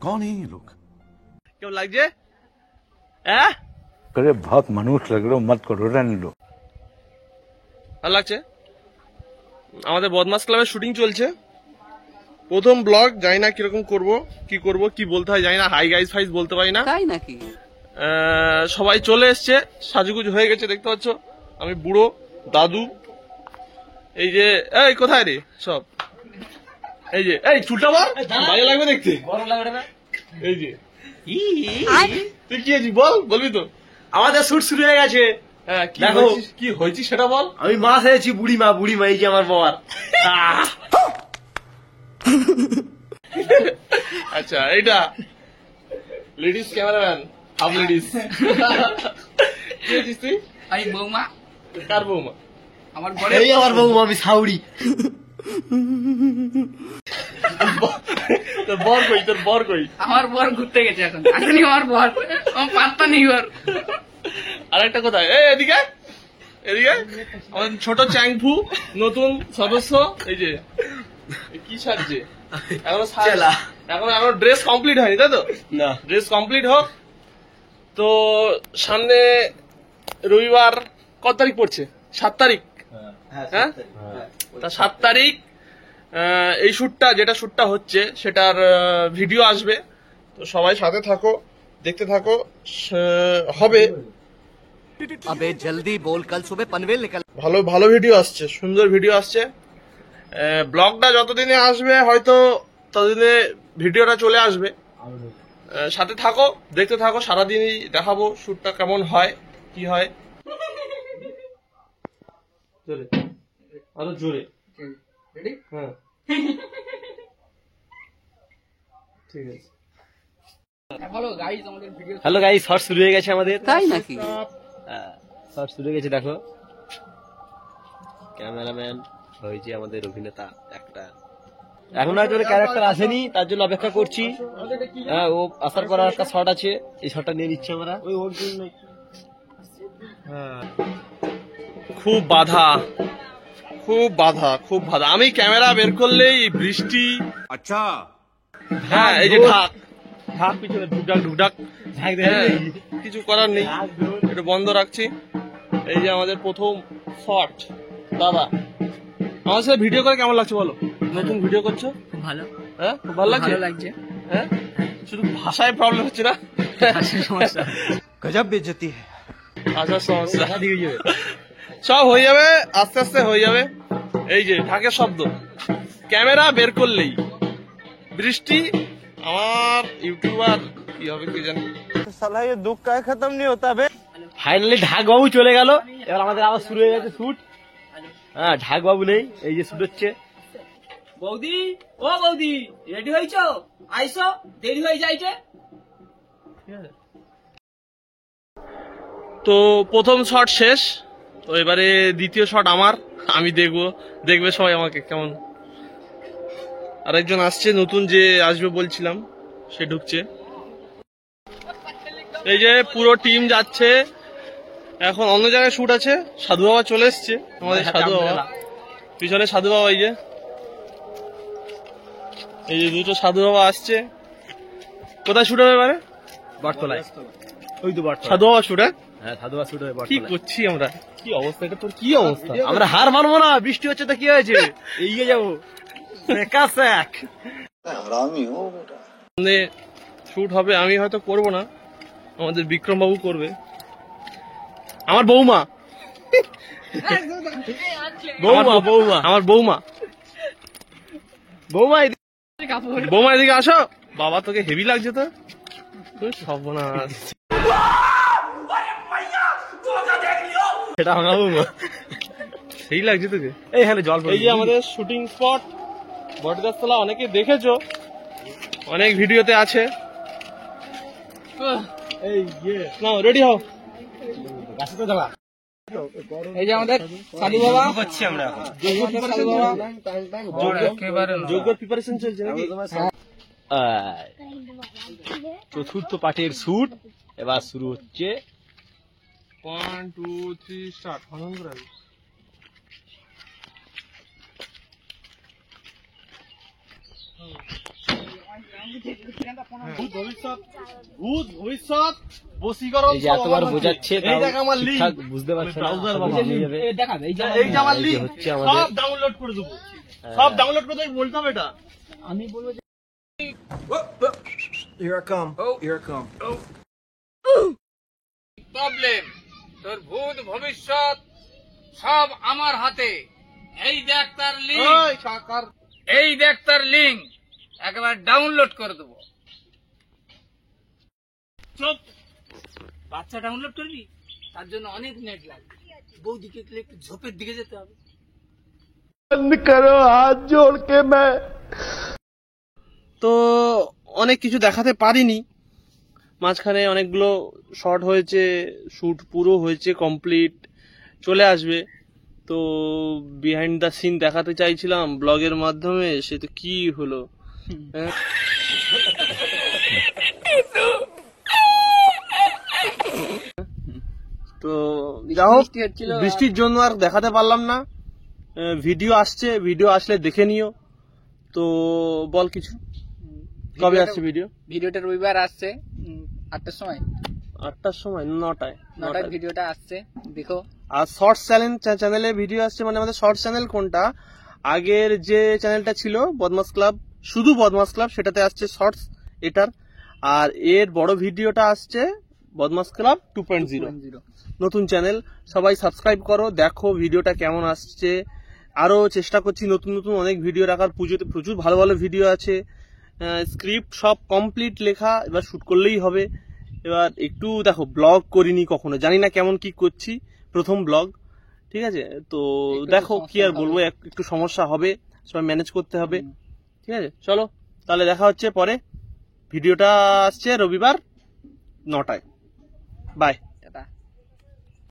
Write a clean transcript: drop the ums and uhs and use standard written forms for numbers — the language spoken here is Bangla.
कौन है ये लोग? কেমন লাগছে? হ্যাঁ, अरे बहुत मनुष्य लग रहे हो, मत करो, रहने दो। ভালো লাগছে। আমাদের বদমাস ক্লাবের শুটিং চলছে, প্রথম ব্লগ। জানি না কিরকম করব, কি বলতে হয় জানি না। হাই গাইস ফাইস বলতে পারি না, তাই নাকি? সবাই চলে এসছে, সাজুগুজ হয়ে গেছে, দেখতে পাচ্ছ। আমি বুড়ো দাদু, এই যে এই কোথায় রে সব, এই যে এই চুলটা বল, ভালো লাগবে দেখতে, গরম লাগবে না? এই যে তুই কি আছিস বল, বলবি তো? আমাদের শুট শুরু হয়ে গেছে। হ্যাঁ, দেখো। কি হয়েছি সেটা বল। আমি মাছ হয়েছি, বুড়িমা এই যে আমার বর। আচ্ছা, এইটা লেডিস ক্যামেরাম্যান, হাফ লেডিস। কি আছিস তুই? আমি বৌমা, কার বৌমা? আমার ঘরে এই আমার বৌমা, আমি সাউরি। তোর বর কই? তোর বর কই? আমার বর ঘুরতে গেছে, এখন আসেনি আমার বর, আমার পাত্তা নেই ওর। আরেকটা কোথায়? এই এদিকে এদিকে, আমাদের ছোট চ্যাংফু নতুন সদস্য। এই যে কি সাজছে এখনো, এখন ড্রেস কমপ্লিট হয়নি, তাই তো? না, ড্রেস কমপ্লিট হোক। তো সামনে রবিবার, কত তারিখ পড়ছে? 7 তারিখ। হ্যাঁ, তা 7 তারিখ এই শ্যুটটা, যেটা শ্যুটটা হচ্ছে সেটার ভিডিও আসবে। তো সবাই সাথে থাকো, দেখতে থাকো, হবে। अबे जल्दी बोल, कल सुबह पनवेल निकल। ভালো ভালো ভিডিও আসছে, সুন্দর ভিডিও আসছে। ব্লগটা যতদিনে আসবে হয়তো ততদিনে ভিডিওটা চলে আসবে। সাথে থাকো, দেখতে থাকো, সারাদিনই দেখাবো শ্যুটটা কেমন হয়, কি হয়। জোরে, আরো জোরে। রেডি? হ্যাঁ, ঠিক আছে। বলো গাইস, আমাদের ভিডিও। হ্যালো গাইস, শর্ট শুরু হয়ে গেছে আমাদের। তাই নাকি? শর্ট শুরু হয়ে গেছে, দেখো। ক্যামেরাম্যান হয়েছে আমাদের অভিনেতা একটা, এখন হয়তো ক্যারেক্টার আসেনি, তার জন্য অপেক্ষা করছি। হ্যাঁ, ও আসার পর একটা শর্ট আছে, এই শর্টটা নিয়ে নিচ্ছি আমরা। খুব বাধা, খুব বাধা, খুব বাধা। আমি ক্যামেরা বের করলেই বৃষ্টি। अच्छा, হ্যাঁ, এই যে ঢাক ঢাক পিছনে ঢুকঢাক ঢুকঢাক। হ্যাঁ, কিছু করার নেই, একটু বন্ধ রাখছি। এই যে আমাদের প্রথম শট। দাদা, আমার সাথে ভিডিও করে কেমন লাগছে বলো? নতুন ভিডিও করছো? খুব ভালো, হ্যাঁ, খুব ভালো লাগছে। ভালো লাগছে। হ্যাঁ, শুধু ভাষায় প্রবলেম হচ্ছে না? সমস্যা গজব বেজতি। ভাষার সমস্যা। সব হয়ে যাবে, আস্তে আস্তে হয়ে যাবে। এই যে ঢাকের শব্দ, ক্যামেরা বের করলেই বৃষ্টি। আমার ইউটিউবার কি হবে কি জানি। ফাইনালি ঢাক বাবু চলে গেল, এবার আমাদের আবার শুরু হয়ে গেছে শুট। হ্যাঁ, ঢাক বাবু নেই, এই যে শুট হচ্ছে। বৌদি, ও বৌদি, রেডি হইছো? আইসো, দেরি হয়ে যাইছে। তো প্রথম শট শেষ, তো এবারে দ্বিতীয় শট আমার, আমি দেখবো, দেখবে সবাই আমাকে কেমন। আরেকজন আসছে নতুন, যে আসবে বলছিলাম, সে ঢুকছে। এই যে পুরো টিম যাচ্ছে, এখন অন্য জায়গায় শুট আছে। সাধু বাবা চলে এসছে, আমাদের সাধু বাবা পিছনে, সাধু বাবা এই যে দুটো সাধু বাবা আসছে। কোথায় শুট হবে এবারে? বটতলায়, ওই তো বটতলা। সাধু বাবা শুট? হ্যাঁ, সাধুয়া শুট হবে কি বটতলায়। করছি আমরা? কি অবস্থা এটা তোর? কি অবস্থা? আমরা হার মানবো না, বৃষ্টি হচ্ছে তো কি হয়েছে, এগিয়ে যাবো। সামনে শুট হবে, আমি হয়তো করব না, আমাদের বিক্রম বাবু করবে। আমার বৌমা, বৌমা আমার বৌমা, বৌমা এদিকে আসো। বাবা, তোকে হেভি লাগছে তো, সর্বনাশ। সেটা আমার বৌমা, সেই লাগছে তোকে? এইখানে জল। এই যে আমাদের শুটিং স্পট বটগাছতলা, অনেকে দেখেছো, অনেক ভিডিওতে আছে। নাও, রেডি হও। এই যে আমাদের সাধু বাবা করছি আমরা এখন। যোগ্য প্রিপারেশন চলছে নাকি? চতুর্থ পার্টের শুট এবার শুরু হচ্ছে। 1 2 3 স্টার্ট। হনন করে ভূত ভবিষ্যৎ বশীকরণ এই যে এতবার বোঝাচ্ছে এই দেখ আমার লিঙ্ক ঠিকঠাক বুঝতে পারছে না দেখাবে এই যে এই যে আমার লিঙ্ক হচ্ছে আমাদের সব ডাউনলোড করে দেবো সব ডাউনলোড করে দেবো বলতাম এটা আমি বলবো যে প্রবলেম তোর ভূত ভবিষ্যৎ সব আমার হাতে এই দেখ তার লিঙ্ক ওই সাকার এই দেখ তার লিঙ্ক একবার ডাউনলোড করে দেবো চুপ বাচ্চা ডাউনলোড করবি তার জন্য অনেক নেট লাগবে বৌদিকে একটু ঝোপের দিকে যেতে হবে তো অনেক কিছু দেখাতে পারিনি মাঝখানে অনেকগুলো শর্ট হয়েছে শুট পুরো হয়েছে কমপ্লিট চলে আসবে তো বিহাইন্ড দ্য সিন দেখাতে চাইছিলাম ব্লগের মাধ্যমে সে তো কি হলো হ্যাঁ? তো যা হোক বৃষ্টির জন্য আর দেখাতে পারলাম না ভিডিও আসছে ভিডিও আসলে দেখে নিও তো বল কিছু কবে আসছে ভিডিও ভিডিওটা রবিবার আসছে 8টার সময় 8টার সময় 9টায় ভিডিওটা আসছে দেখো আর শর্টস চ্যানেলে ভিডিও আসছে মানে আমাদের শর্টস চ্যানেল কোনটা আগের যে চ্যানেলটা ছিল বদমাস ক্লাব শুধু বদমাস ক্লাব সেটাতে আসছে শর্টস এটার আর এর বড় ভিডিওটা আসছে বদমাস ক্লাব 2.0 নতুন চ্যানেল সবাই সাবস্ক্রাইব করো দেখো ভিডিওটা কেমন আসছে আরো চেষ্টা করছি নতুন নতুন অনেক ভিডিও রাখার পুজোতে প্রচুর ভালো ভালো ভিডিও আছে স্ক্রিপ্ট সব কমপ্লিট লেখা এবার শুট করলেই হবে এবার একটু দেখো ব্লগ করিনি কখনো জানি না কেমন কি করছি প্রথম ব্লগ ঠিক আছে তো দেখো কি আর বলবো একটু সমস্যা হবে সবাই ম্যানেজ করতে হবে ঠিক আছে চলো তাহলে দেখা হচ্ছে পরে ভিডিওটা আসছে রবিবার 9টায় বাই